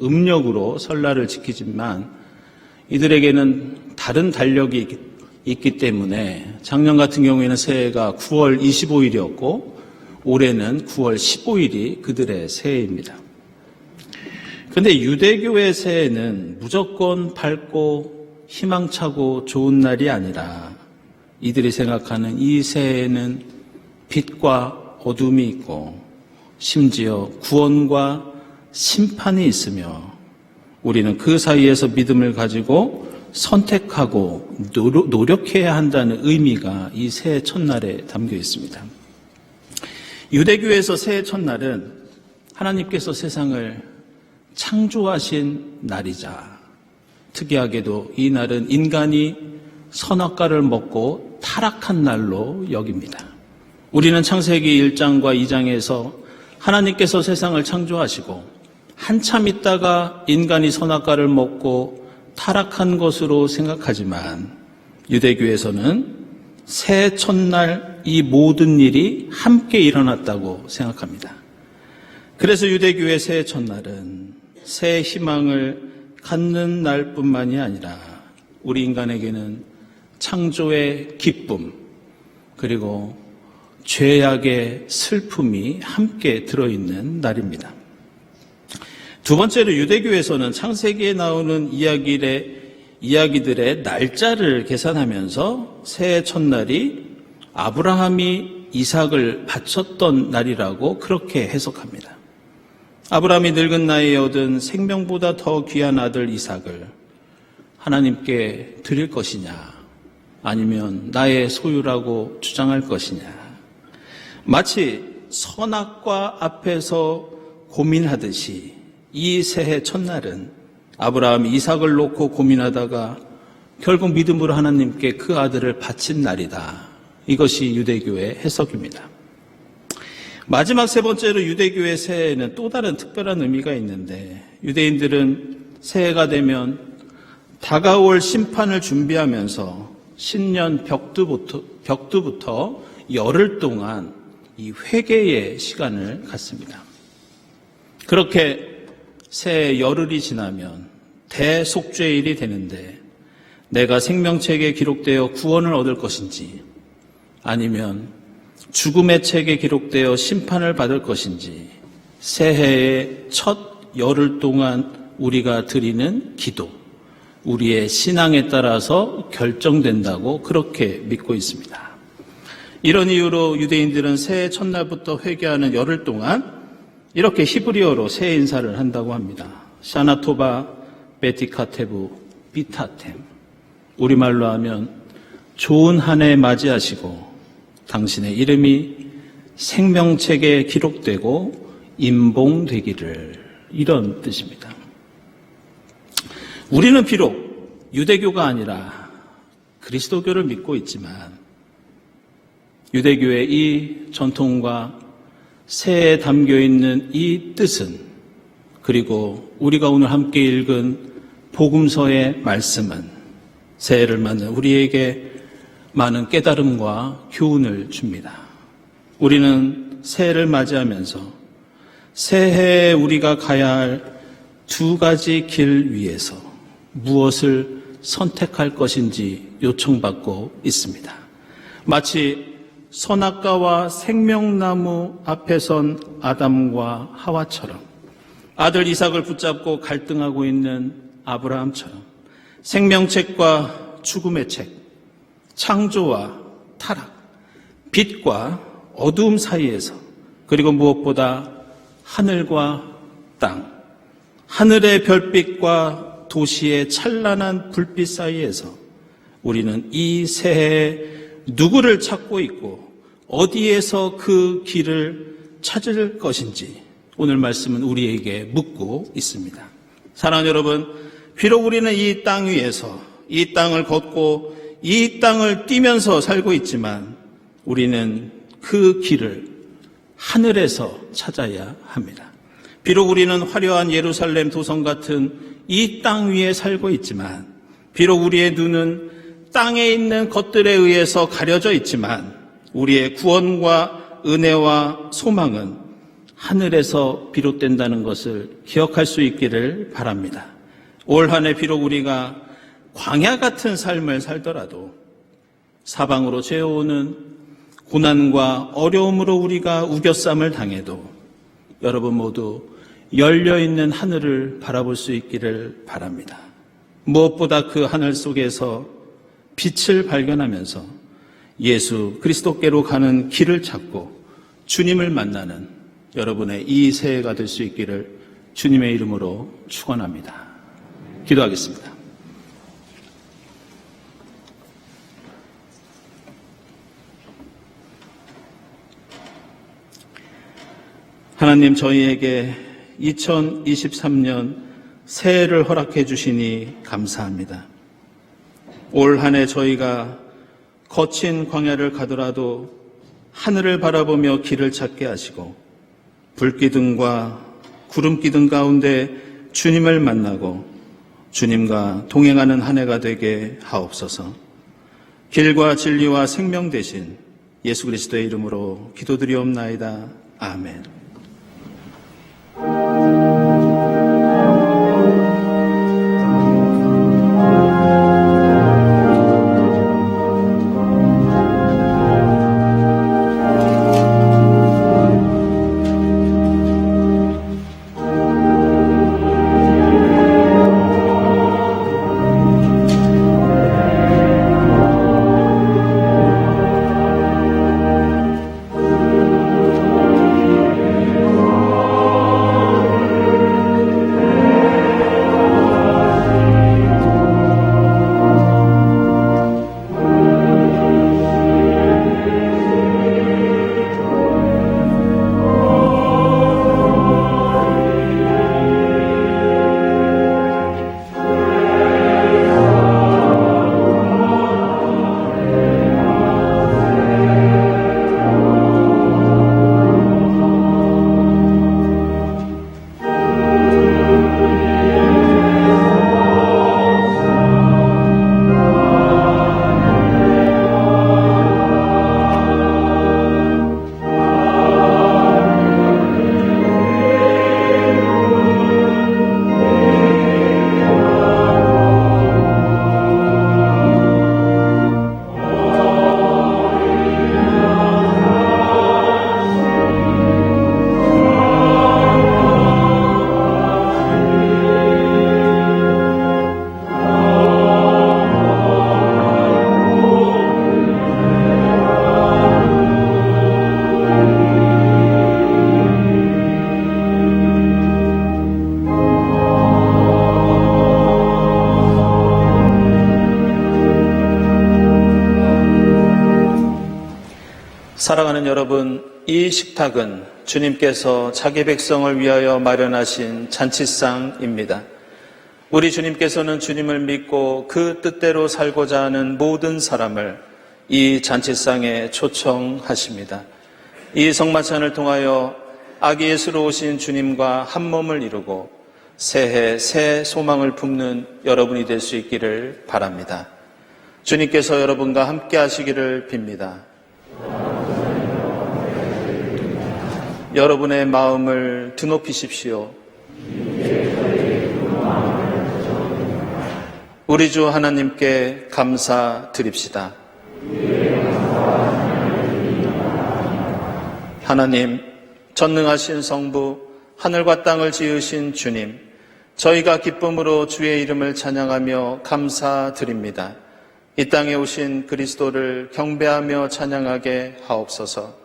음력으로 설날을 지키지만 이들에게는 다른 달력이 있기 때문에 작년 같은 경우에는 새해가 9월 25일이었고 올해는 9월 15일이 그들의 새해입니다. 그런데 유대교의 새해는 무조건 밝고 희망차고 좋은 날이 아니라 이들이 생각하는 이 새해에는 빛과 어둠이 있고 심지어 구원과 심판이 있으며 우리는 그 사이에서 믿음을 가지고 선택하고 노력해야 한다는 의미가 이 새해 첫날에 담겨 있습니다. 유대교에서 새해 첫날은 하나님께서 세상을 창조하신 날이자 특이하게도 이 날은 인간이 선악과를 먹고 타락한 날로 여깁니다. 우리는 창세기 1장과 2장에서 하나님께서 세상을 창조하시고 한참 있다가 인간이 선악과를 먹고 타락한 것으로 생각하지만 유대교에서는 새해 첫날 이 모든 일이 함께 일어났다고 생각합니다. 그래서 유대교의 새해 첫날은 새 희망을 갖는 날뿐만이 아니라 우리 인간에게는 창조의 기쁨 그리고 죄악의 슬픔이 함께 들어있는 날입니다. 두 번째로 유대교에서는 창세기에 나오는 이야기들의 날짜를 계산하면서 새해 첫날이 아브라함이 이삭을 바쳤던 날이라고 그렇게 해석합니다. 아브라함이 늙은 나이에 얻은 생명보다 더 귀한 아들 이삭을 하나님께 드릴 것이냐 아니면 나의 소유라고 주장할 것이냐 마치 선악과 앞에서 고민하듯이 이 새해 첫날은 아브라함이 이삭을 놓고 고민하다가 결국 믿음으로 하나님께 그 아들을 바친 날이다. 이것이 유대교의 해석입니다. 마지막 세 번째로 유대교의 새해에는 또 다른 특별한 의미가 있는데 유대인들은 새해가 되면 다가올 심판을 준비하면서 신년 벽두부터 열흘 동안 이 회개의 시간을 갖습니다. 그렇게 새해 열흘이 지나면 대속죄일이 되는데 내가 생명책에 기록되어 구원을 얻을 것인지 아니면 죽음의 책에 기록되어 심판을 받을 것인지 새해의 첫 열흘 동안 우리가 드리는 기도, 우리의 신앙에 따라서 결정된다고 그렇게 믿고 있습니다. 이런 이유로 유대인들은 새해 첫날부터 회개하는 열흘 동안 이렇게 히브리어로 새해 인사를 한다고 합니다. 샤나토바 베티카테부 비타템. 우리말로 하면 좋은 한 해 맞이하시고 당신의 이름이 생명책에 기록되고 임봉되기를 이런 뜻입니다. 우리는 비록 유대교가 아니라 그리스도교를 믿고 있지만 유대교의 이 전통과 새해에 담겨있는 이 뜻은 그리고 우리가 오늘 함께 읽은 복음서의 말씀은 새해를 맞는 우리에게 많은 깨달음과 교훈을 줍니다. 우리는 새해를 맞이하면서 새해에 우리가 가야 할 두 가지 길 위에서 무엇을 선택할 것인지 요청받고 있습니다. 마치 선악과와 생명나무 앞에 선 아담과 하와처럼, 아들 이삭을 붙잡고 갈등하고 있는 아브라함처럼, 생명책과 죽음의 책, 창조와 타락, 빛과 어두움 사이에서, 그리고 무엇보다 하늘과 땅, 하늘의 별빛과 도시의 찬란한 불빛 사이에서 우리는 이 새해에 누구를 찾고 있고 어디에서 그 길을 찾을 것인지 오늘 말씀은 우리에게 묻고 있습니다. 사랑하는 여러분, 비록 우리는 이 땅 위에서 이 땅을 걷고 이 땅을 뛰면서 살고 있지만 우리는 그 길을 하늘에서 찾아야 합니다. 비록 우리는 화려한 예루살렘 도성 같은 이 땅 위에 살고 있지만, 비록 우리의 눈은 땅에 있는 것들에 의해서 가려져 있지만 우리의 구원과 은혜와 소망은 하늘에서 비롯된다는 것을 기억할 수 있기를 바랍니다. 올 한 해 비록 우리가 광야 같은 삶을 살더라도, 사방으로 죄어오는 고난과 어려움으로 우리가 우겨쌈을 당해도 여러분 모두 열려있는 하늘을 바라볼 수 있기를 바랍니다. 무엇보다 그 하늘 속에서 빛을 발견하면서 예수 그리스도께로 가는 길을 찾고 주님을 만나는 여러분의 이 새해가 될 수 있기를 주님의 이름으로 축원합니다. 기도하겠습니다. 하나님, 저희에게 2023년 새해를 허락해 주시니 감사합니다. 올 한 해 저희가 거친 광야를 가더라도 하늘을 바라보며 길을 찾게 하시고 불기둥과 구름기둥 가운데 주님을 만나고 주님과 동행하는 한 해가 되게 하옵소서. 길과 진리와 생명 되신 예수 그리스도의 이름으로 기도드리옵나이다. 아멘. 사랑하는 여러분, 이 식탁은 주님께서 자기 백성을 위하여 마련하신 잔치상입니다. 우리 주님께서는 주님을 믿고 그 뜻대로 살고자 하는 모든 사람을 이 잔치상에 초청하십니다. 이 성마찬을 통하여 아기 예수로 오신 주님과 한 몸을 이루고 새해 새 소망을 품는 여러분이 될 수 있기를 바랍니다. 주님께서 여러분과 함께 하시기를 빕니다. 여러분의 마음을 드높이십시오. 우리 주 하나님께 감사드립시다. 하나님, 전능하신 성부, 하늘과 땅을 지으신 주님, 저희가 기쁨으로 주의 이름을 찬양하며 감사드립니다. 이 땅에 오신 그리스도를 경배하며 찬양하게 하옵소서.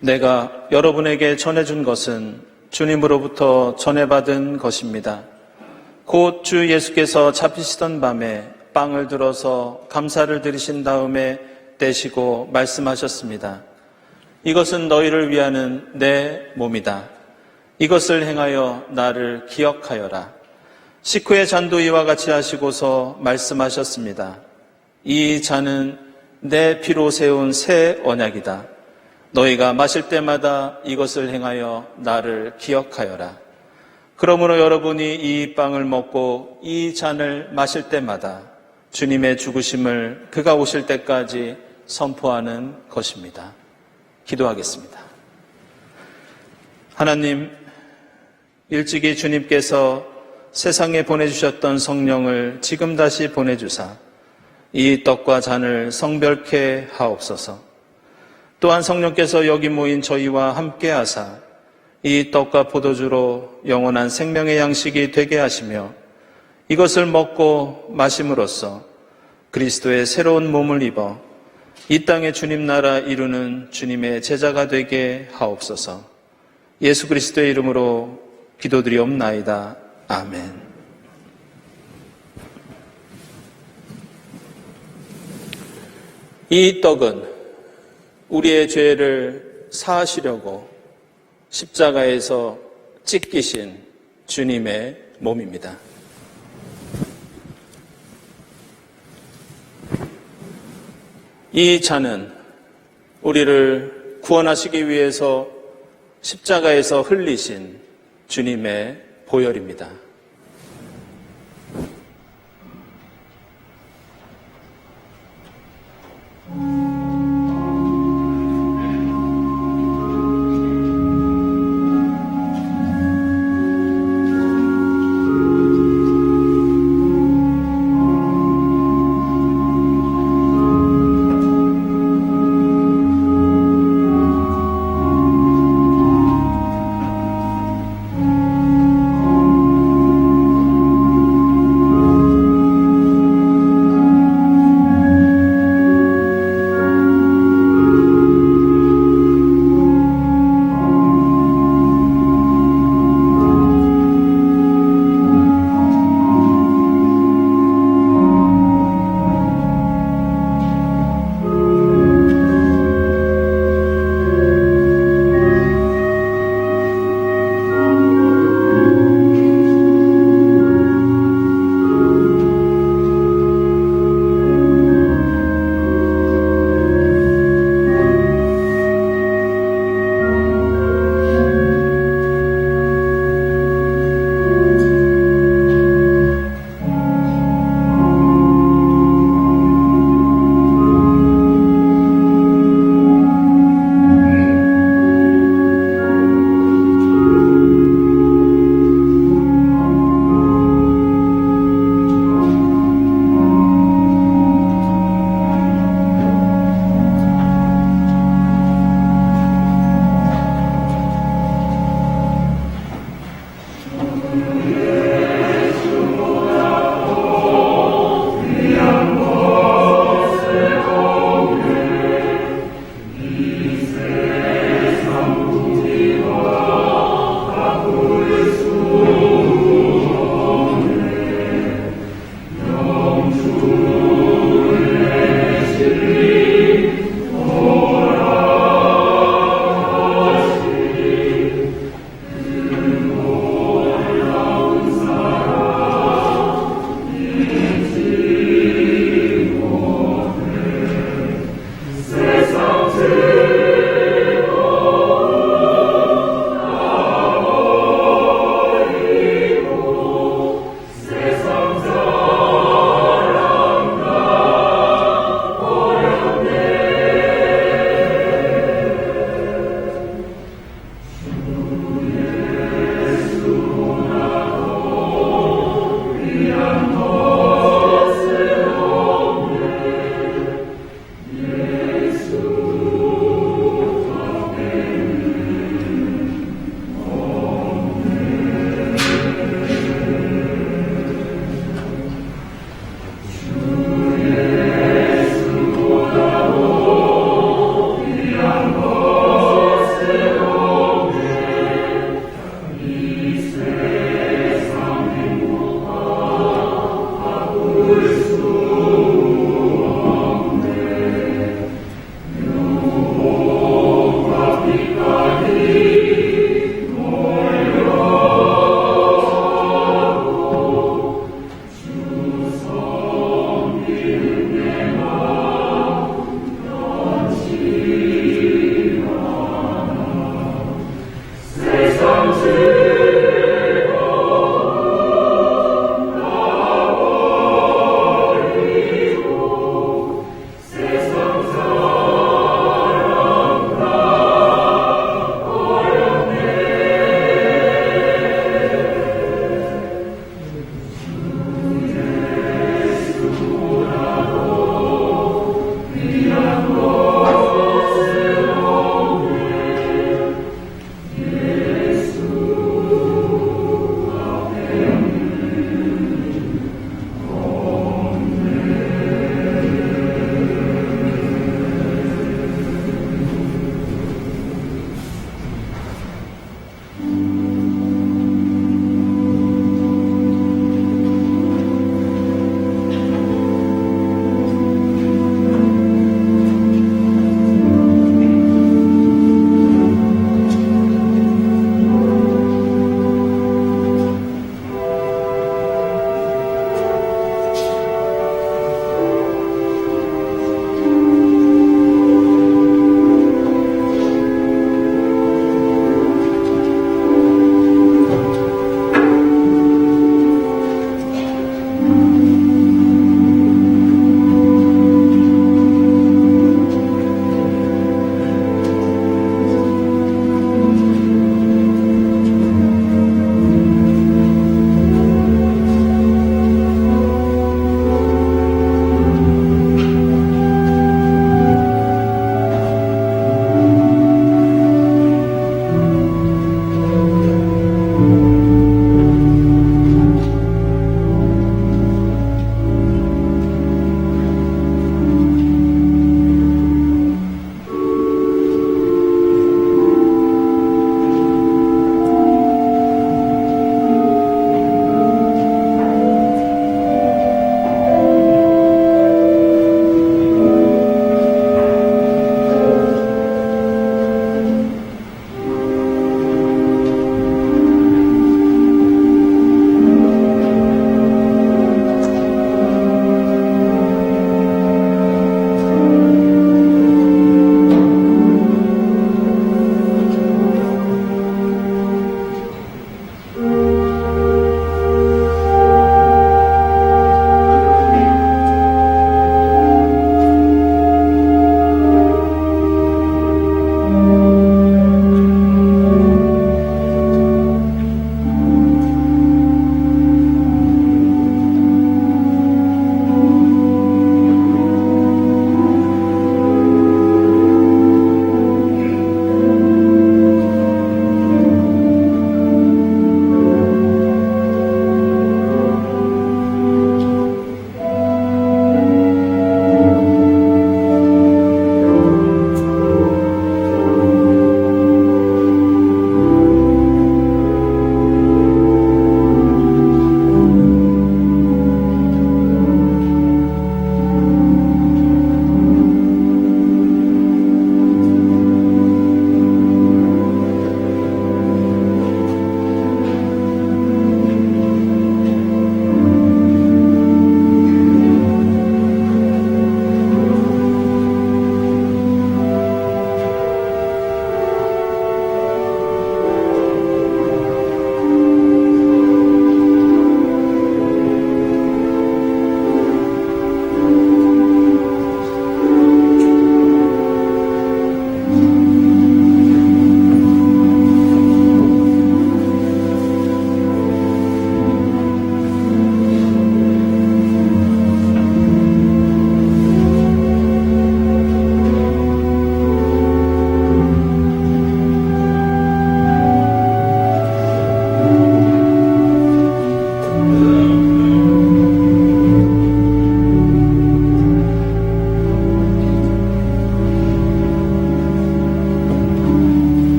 내가 여러분에게 전해준 것은 주님으로부터 전해받은 것입니다. 곧 주 예수께서 잡히시던 밤에 빵을 들어서 감사를 드리신 다음에 떼시고 말씀하셨습니다. 이것은 너희를 위하는 내 몸이다. 이것을 행하여 나를 기억하여라. 식후에 잔도 이와 같이 하시고서 말씀하셨습니다. 이 잔은 내 피로 세운 새 언약이다. 너희가 마실 때마다 이것을 행하여 나를 기억하여라. 그러므로 여러분이 이 빵을 먹고 이 잔을 마실 때마다 주님의 죽으심을 그가 오실 때까지 선포하는 것입니다. 기도하겠습니다. 하나님, 일찍이 주님께서 세상에 보내주셨던 성령을 지금 다시 보내주사 이 떡과 잔을 성별케 하옵소서. 또한 성령께서 여기 모인 저희와 함께 하사 이 떡과 포도주로 영원한 생명의 양식이 되게 하시며 이것을 먹고 마심으로써 그리스도의 새로운 몸을 입어 이 땅의 주님 나라 이루는 주님의 제자가 되게 하옵소서. 예수 그리스도의 이름으로 기도드리옵나이다. 아멘. 이 떡은 우리의 죄를 사하시려고 십자가에서 찢기신 주님의 몸입니다. 이 잔은 우리를 구원하시기 위해서 십자가에서 흘리신 주님의 보혈입니다.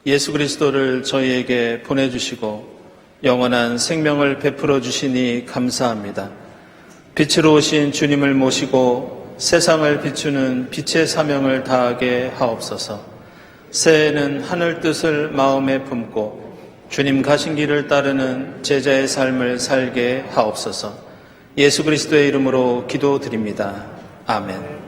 예수 그리스도를 저희에게 보내주시고 영원한 생명을 베풀어 주시니 감사합니다. 빛으로 오신 주님을 모시고 세상을 비추는 빛의 사명을 다하게 하옵소서. 새해에는 하늘 뜻을 마음에 품고 주님 가신 길을 따르는 제자의 삶을 살게 하옵소서. 예수 그리스도의 이름으로 기도드립니다. 아멘.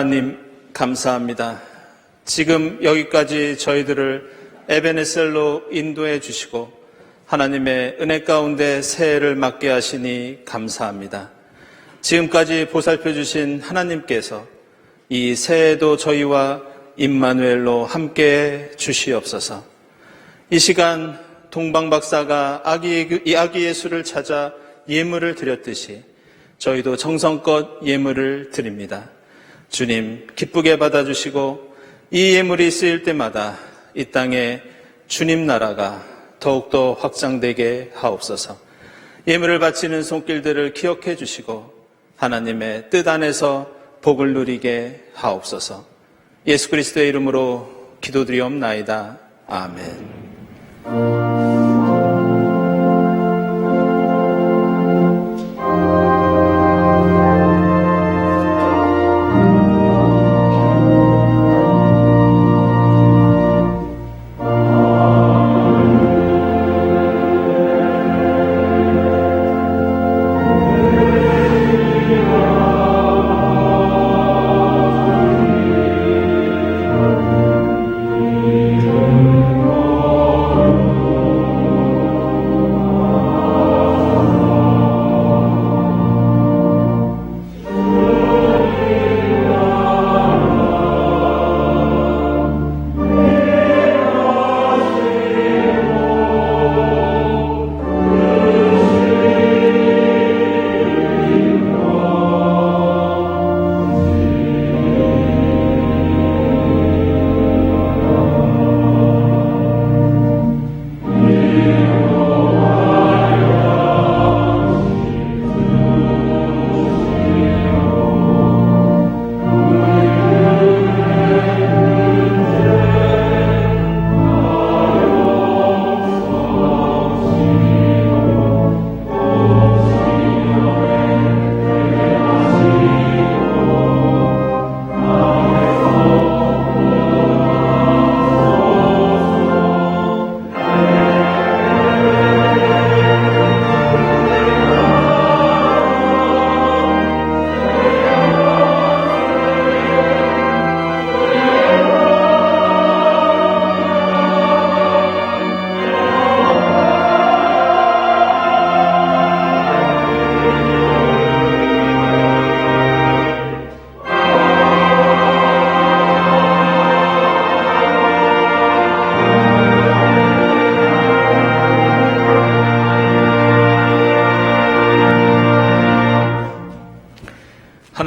하나님 감사합니다. 지금 여기까지 저희들을 에베네셀로 인도해 주시고 하나님의 은혜 가운데 새해를 맞게 하시니 감사합니다. 지금까지 보살펴 주신 하나님께서 이 새해도 저희와 임마누엘로 함께 주시옵소서. 이 시간 동방 박사가 아기 예수를 찾아 예물을 드렸듯이 저희도 정성껏 예물을 드립니다. 주님 기쁘게 받아주시고 이 예물이 쓰일 때마다 이 땅에 주님 나라가 더욱더 확장되게 하옵소서. 예물을 바치는 손길들을 기억해 주시고 하나님의 뜻 안에서 복을 누리게 하옵소서. 예수 그리스도의 이름으로 기도드리옵나이다. 아멘.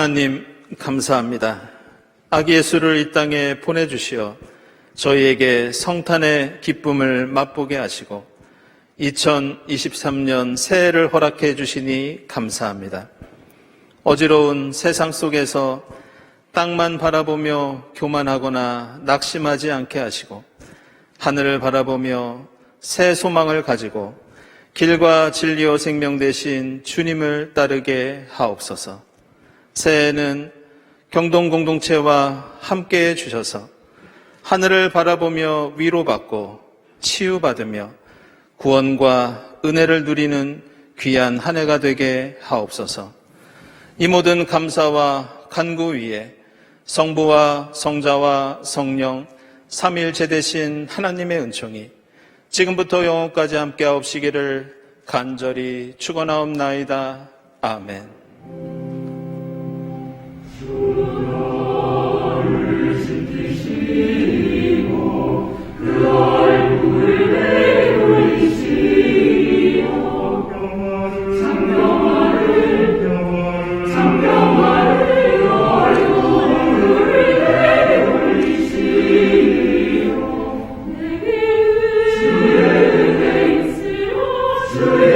하나님 감사합니다. 아기 예수를 이 땅에 보내주시어 저희에게 성탄의 기쁨을 맛보게 하시고 2023년 새해를 허락해 주시니 감사합니다. 어지러운 세상 속에서 땅만 바라보며 교만하거나 낙심하지 않게 하시고 하늘을 바라보며 새 소망을 가지고 길과 진리와 생명 되신 주님을 따르게 하옵소서. 새해에는 경동 공동체와 함께 해주셔서 하늘을 바라보며 위로받고 치유받으며 구원과 은혜를 누리는 귀한 한 해가 되게 하옵소서. 이 모든 감사와 간구 위에 성부와 성자와 성령 삼위일체 되신 하나님의 은총이 지금부터 영원까지 함께 하옵시기를 간절히 축원하옵나이다. 아멘. 주의